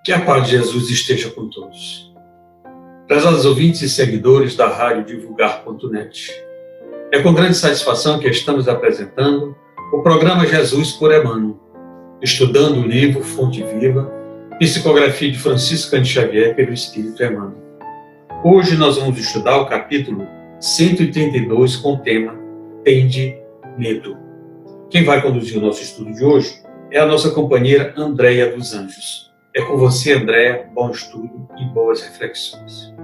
Que a paz de Jesus esteja com todos. Prezados ouvintes e seguidores da Rádio Divulgar.net. É com grande satisfação que estamos apresentando o programa Jesus por Emmanuel, estudando o livro Fonte Viva, psicografia de Francisco Cândido Xavier pelo Espírito Emmanuel. Hoje nós vamos estudar o capítulo 132 com o tema Tende Medo. Quem vai conduzir o nosso estudo de hoje é a nossa companheira Andréia dos Anjos. É com você, Andréia. Bom estudo e boas reflexões.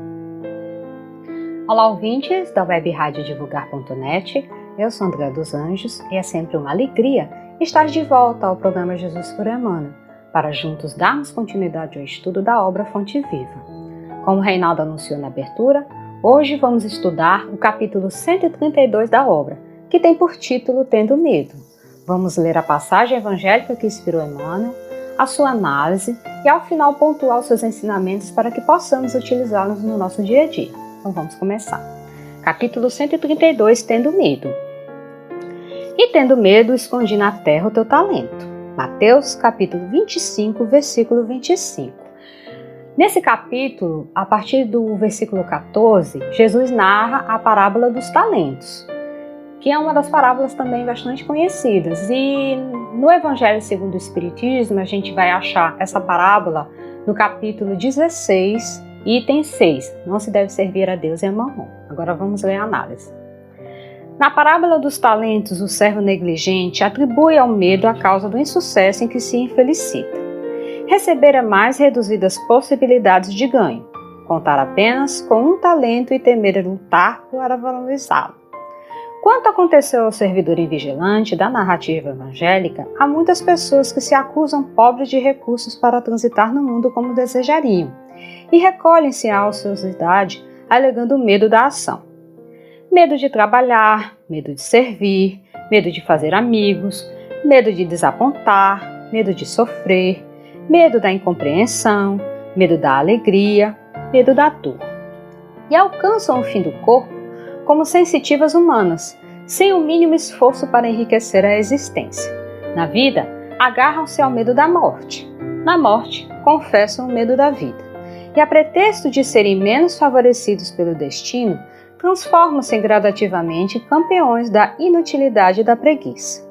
Olá, ouvintes da Web Rádio Divulgar.net. Eu sou Andréia dos Anjos e é sempre uma alegria estar de volta ao programa Jesus por Emmanuel, para juntos darmos continuidade ao estudo da obra Fonte Viva. Como o Reinaldo anunciou na abertura, hoje vamos estudar o capítulo 132 da obra, que tem por título Tendo Medo. Vamos ler a passagem evangélica que inspirou Emmanuel, a sua análise e ao final pontuar os seus ensinamentos para que possamos utilizá-los no nosso dia a dia. Então vamos começar. Capítulo 132, Tendo Medo. E tendo medo, escondi na terra o teu talento. Mateus, capítulo 25, versículo 25. Nesse capítulo, a partir do versículo 14, Jesus narra a parábola dos talentos, que é uma das parábolas também bastante conhecidas. E no Evangelho segundo o Espiritismo, a gente vai achar essa parábola no capítulo 16, item 6. Não se deve servir a Deus e a Mamon. Agora vamos ler a análise. Na parábola dos talentos, o servo negligente atribui ao medo a causa do insucesso em que se infelicita. Receber mais reduzidas possibilidades de ganho. Contar apenas com um talento e temer lutar para valorizá-lo. Quanto aconteceu ao servidor invigilante da narrativa evangélica, há muitas pessoas que se acusam pobres de recursos para transitar no mundo como desejariam e recolhem-se à ociosidade alegando medo da ação. Medo de trabalhar, medo de servir, medo de fazer amigos, medo de desapontar, medo de sofrer, medo da incompreensão, medo da alegria, medo da dor. E alcançam o fim do corpo como sensitivas humanas, sem o mínimo esforço para enriquecer a existência. Na vida, agarram-se ao medo da morte. Na morte, confessam o medo da vida. E a pretexto de serem menos favorecidos pelo destino, transformam-se gradativamente em campeões da inutilidade e da preguiça.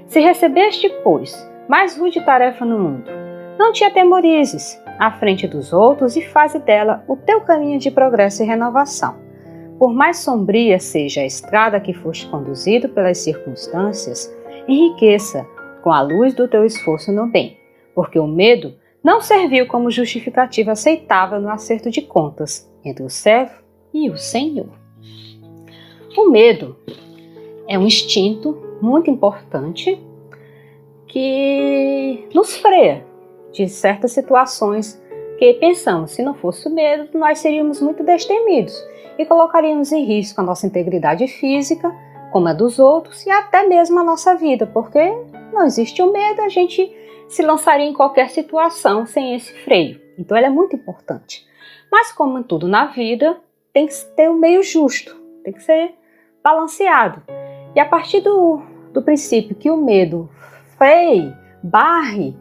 Se recebeste, pois, mais rude tarefa no mundo, não te atemorizes à frente dos outros e faze dela o teu caminho de progresso e renovação. Por mais sombria seja a estrada que foste conduzido pelas circunstâncias, enriqueça com a luz do teu esforço no bem, porque o medo não serviu como justificativa aceitável no acerto de contas entre o servo e o Senhor. O medo é um instinto muito importante que nos freia de certas situações que pensamos, se não fosse o medo, nós seríamos muito destemidos e colocaríamos em risco a nossa integridade física, como a dos outros, e até mesmo a nossa vida, porque não existe o medo, a gente se lançaria em qualquer situação sem esse freio. Então ele é muito importante. Mas como em tudo na vida, tem que ter um meio justo, tem que ser balanceado. E a partir do princípio que o medo freie, barre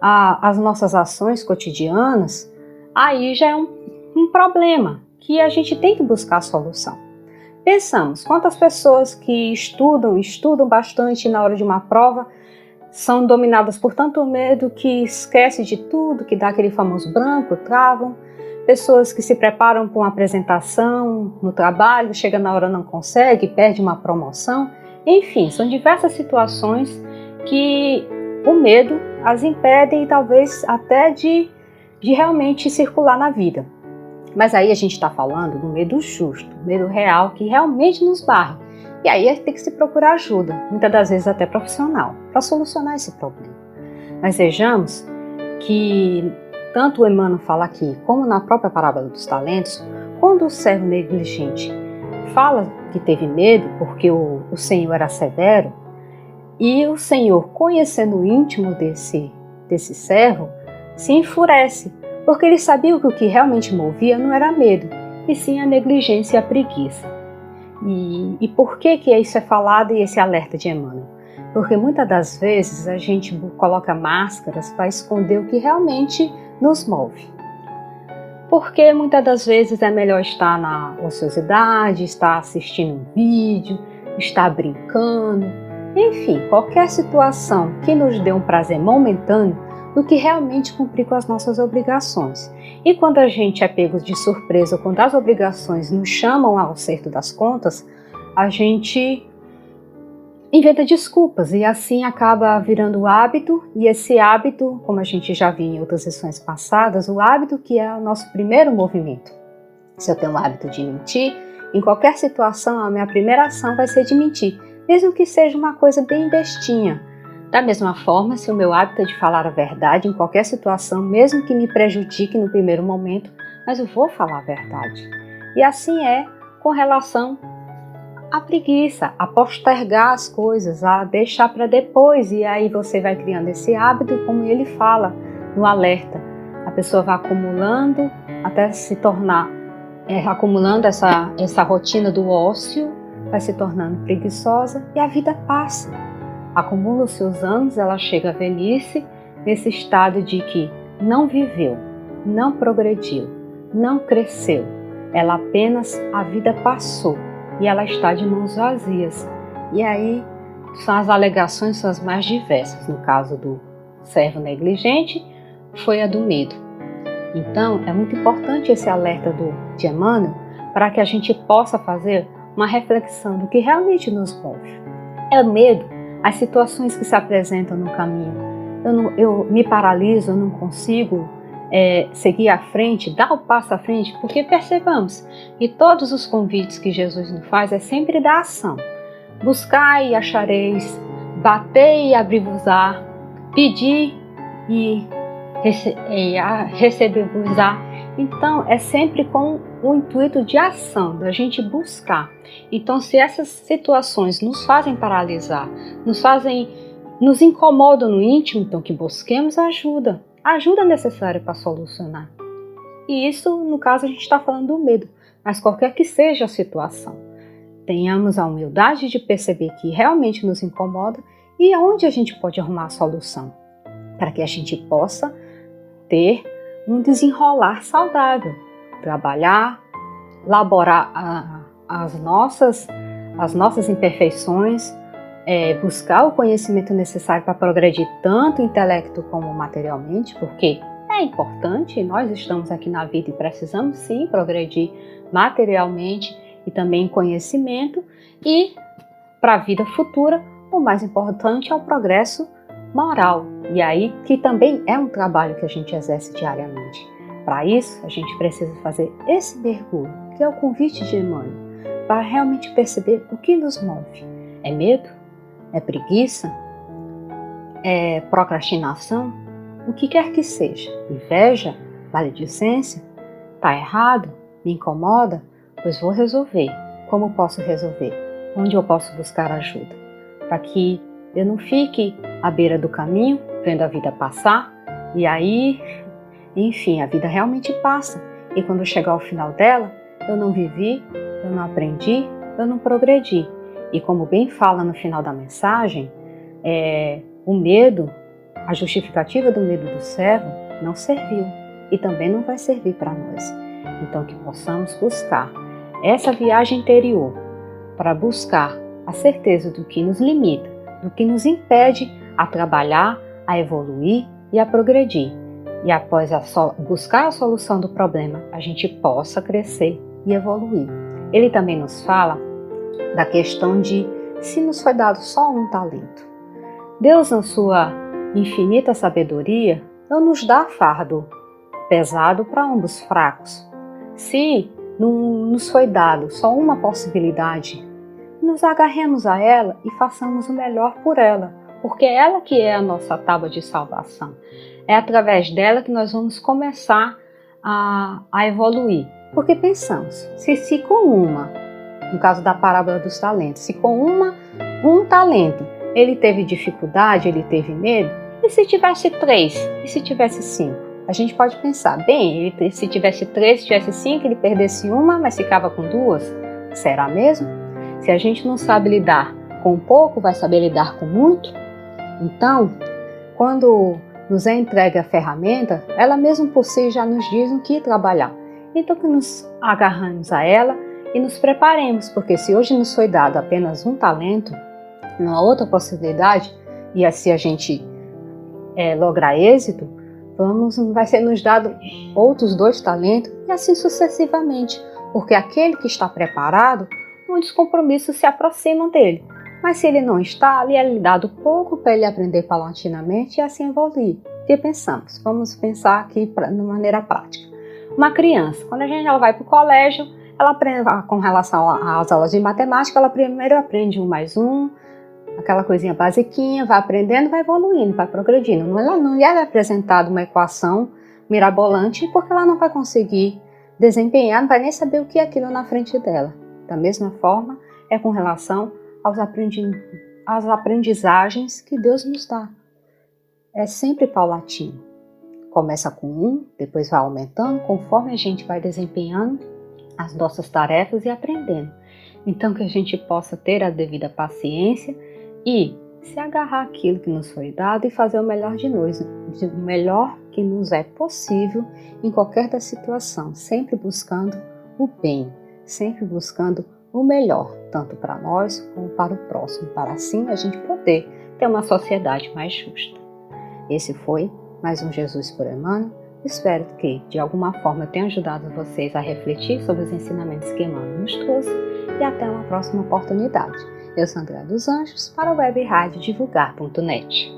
as nossas ações cotidianas, aí já é um problema que a gente tem que buscar a solução. Pensamos, quantas pessoas que estudam bastante na hora de uma prova, são dominadas por tanto medo que esquecem de tudo, que dá aquele famoso branco, travam. Pessoas que se preparam para uma apresentação no trabalho, chega na hora não consegue, perde uma promoção. Enfim, são diversas situações que o medo as impedem e talvez até de realmente circular na vida. Mas aí a gente está falando do medo justo, medo real, que realmente nos barra. E aí tem que se procurar ajuda, muitas das vezes até profissional, para solucionar esse problema. Mas vejamos que tanto o Emmanuel fala aqui, como na própria parábola dos talentos, quando o servo negligente fala que teve medo porque o Senhor era severo, e o Senhor, conhecendo o íntimo desse servo, se enfurece, porque ele sabia que o que realmente movia não era medo, e sim a negligência e a preguiça. E por que isso é falado e esse alerta de Emmanuel? Porque muitas das vezes a gente coloca máscaras para esconder o que realmente nos move. Porque muitas das vezes é melhor estar na ociosidade, estar assistindo um vídeo, estar brincando, enfim, qualquer situação que nos dê um prazer momentâneo do que realmente cumprir com as nossas obrigações. E quando a gente é pego de surpresa, quando as obrigações nos chamam ao acerto das contas, a gente inventa desculpas e assim acaba virando hábito, e esse hábito, como a gente já viu em outras sessões passadas, o hábito que é o nosso primeiro movimento. Se eu tenho o hábito de mentir, em qualquer situação a minha primeira ação vai ser de mentir, mesmo que seja uma coisa bem bestinha. Da mesma forma, se o meu hábito é de falar a verdade em qualquer situação, mesmo que me prejudique no primeiro momento, mas eu vou falar a verdade. E assim é com relação à preguiça, a postergar as coisas, a deixar para depois, e aí você vai criando esse hábito, como ele fala no alerta. A pessoa vai acumulando até se tornar, acumulando essa rotina do ócio, vai se tornando preguiçosa e a vida passa. Acumula os seus anos, ela chega à velhice nesse estado de que não viveu, não progrediu, não cresceu. Ela apenas, a vida passou e ela está de mãos vazias. E aí as alegações são as mais diversas. No caso do servo negligente, foi a do medo. Então é muito importante esse alerta de Emmanuel para que a gente possa fazer uma reflexão do que realmente nos move. É o medo, as situações que se apresentam no caminho. Eu me paraliso, eu não consigo seguir à frente, dar o passo à frente, porque percebamos que todos os convites que Jesus nos faz é sempre da ação. Buscai e achareis, batei e abri-vos-á, pedi e receber-vos-á. Então é sempre com o intuito de ação, da gente buscar. Então se essas situações nos fazem paralisar, nos incomodam no íntimo, então que busquemos ajuda necessária para solucionar. E isso, no caso, a gente está falando do medo, mas qualquer que seja a situação, tenhamos a humildade de perceber que realmente nos incomoda e onde a gente pode arrumar a solução, para que a gente possa ter um desenrolar saudável, trabalhar, elaborar as nossas imperfeições, buscar o conhecimento necessário para progredir tanto intelecto como materialmente, porque é importante, nós estamos aqui na vida e precisamos sim progredir materialmente e também em conhecimento, e para a vida futura o mais importante é o progresso moral, e aí que também é um trabalho que a gente exerce diariamente. Para isso a gente precisa fazer esse mergulho, que é o convite de Emmanuel, para realmente perceber o que nos move. É medo? É preguiça? É procrastinação? O que quer que seja. Inveja? Maledicência? Está errado? Me incomoda? Pois vou resolver. Como posso resolver? Onde eu posso buscar ajuda? Para que eu não fique à beira do caminho, vendo a vida passar, e aí, enfim, a vida realmente passa. E quando chegar ao final dela, eu não vivi, eu não aprendi, eu não progredi. E como bem fala no final da mensagem, o medo, a justificativa do medo do servo não serviu e também não vai servir para nós. Então que possamos buscar essa viagem interior para buscar a certeza do que nos limita, do que nos impede a trabalhar, a evoluir e a progredir. E após buscar a solução do problema, a gente possa crescer e evoluir. Ele também nos fala da questão de se nos foi dado só um talento. Deus, na sua infinita sabedoria, não nos dá fardo pesado para ombros fracos. Se não nos foi dado só uma possibilidade, nos agarremos a ela e façamos o melhor por ela, porque é ela que é a nossa tábua de salvação. É através dela que nós vamos começar a evoluir. Porque pensamos, se com uma, no caso da parábola dos talentos, se com um talento ele teve dificuldade, ele teve medo, e se tivesse 3? E se tivesse 5? A gente pode pensar, bem, se tivesse 3, se tivesse 5, ele perdesse uma, mas ficava com 2? Será mesmo? Se a gente não sabe lidar com pouco vai saber lidar com muito? Então, quando nos é entregue a ferramenta, ela mesmo por si já nos diz o que trabalhar. Então que nos agarramos a ela e nos preparemos, porque se hoje nos foi dado apenas um talento, numa outra possibilidade, e assim a gente lograr êxito, vai ser nos dado outros 2 talentos e assim sucessivamente, porque aquele que está preparado, muitos compromissos se aproximam dele. Mas se ele não está, ali é lhe dado pouco para ele aprender paulatinamente e assim evoluir. O que pensamos? Vamos pensar aqui de maneira prática. Uma criança, quando ela vai para o colégio, ela aprende, com relação às aulas de matemática, ela primeiro aprende 1 mais 1, aquela coisinha basiquinha, vai aprendendo, vai evoluindo, vai progredindo. Não lhe é apresentada uma equação mirabolante, porque ela não vai conseguir desempenhar, não vai nem saber o que é aquilo na frente dela. Da mesma forma, é com relação às aprendizagens que Deus nos dá. É sempre paulatino. Começa com 1, depois vai aumentando, conforme a gente vai desempenhando as nossas tarefas e aprendendo. Então que a gente possa ter a devida paciência e se agarrar àquilo que nos foi dado e fazer o melhor de nós, o melhor que nos é possível em qualquer da situação, sempre buscando o bem, sempre buscando o melhor, tanto para nós como para o próximo, para assim a gente poder ter uma sociedade mais justa. Esse foi mais um Jesus por Emmanuel. Espero que de alguma forma eu tenha ajudado vocês a refletir sobre os ensinamentos que Emmanuel nos trouxe e até uma próxima oportunidade. Eu sou Andréa dos Anjos para a Web Rádio Divulgar.net.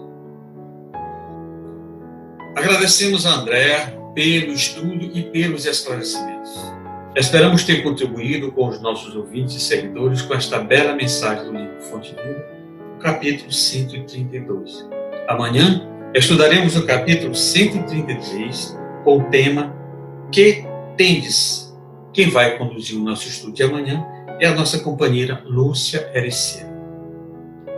Agradecemos a Andréa pelo estudo e pelos esclarecimentos. Esperamos ter contribuído com os nossos ouvintes e seguidores com esta bela mensagem do livro Fonte Viva, capítulo 132. Amanhã estudaremos o capítulo 133 com o tema Que Tendes? Quem vai conduzir o nosso estudo de amanhã é a nossa companheira Lúcia Ericeira.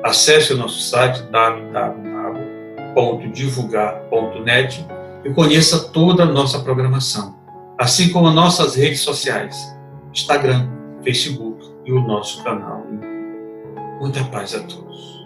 Acesse o nosso site www.divulgar.net e conheça toda a nossa programação, assim como as nossas redes sociais, Instagram, Facebook e o nosso canal. Muita paz a todos.